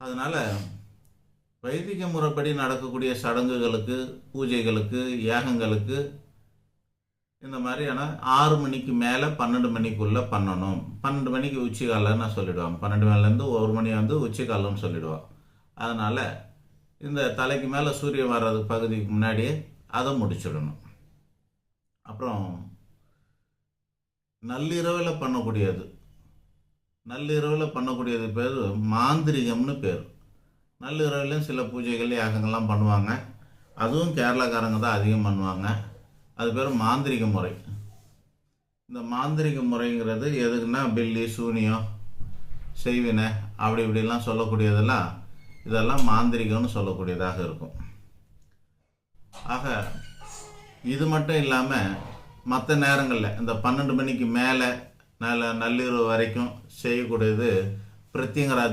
அதனால் வைதிக முறைப்படி நடக்கக்கூடிய சடங்குகளுக்கு, பூஜைகளுக்கு, யாகங்களுக்கு இந்த மாதிரியான 6 மணிக்கு மேலே 12 மணிக்குள்ளே பண்ணணும். 12 மணிக்கு உச்சிக்காலன்னு சொல்லிவிடுவாங்க. 12 மணிலேருந்து 1 மணி உச்சிக்காலம்னு சொல்லிவிடுவோம். அதனால் இந்த தலைக்கு மேலே சூரியன் வர்றது பகுதிக்கு முன்னாடியே அதை முடிச்சிடணும். அப்புறம் நள்ளிரவில் பண்ணக்கூடியது. நள்ளிரவில் பண்ணக்கூடியது பேர் மாந்திரிகம்னு பேர். நள்ளிரவுலையும் சில பூஜைகள் யாகங்கள்லாம் பண்ணுவாங்க. அதுவும் கேரளாக்காரங்க தான் அதிகம் பண்ணுவாங்க. அது பேர் மாந்திரிக முறை. இந்த மாந்திரிக முறைங்கிறது எதுக்குன்னா பில்லி, சூனியம், செய்வினை அப்படி இப்படிலாம் சொல்லக்கூடியதெல்லாம் இதெல்லாம் மாந்திரிகம்னு சொல்லக்கூடியதாக இருக்கும். ஆக இது மட்டும் இல்லாமல் மற்ற நேரங்களில் இந்த 12 மணிக்கு மேலே நள்ளிரவு வரைக்கும் செய்யக்கூடியது பிரத்யங்கரா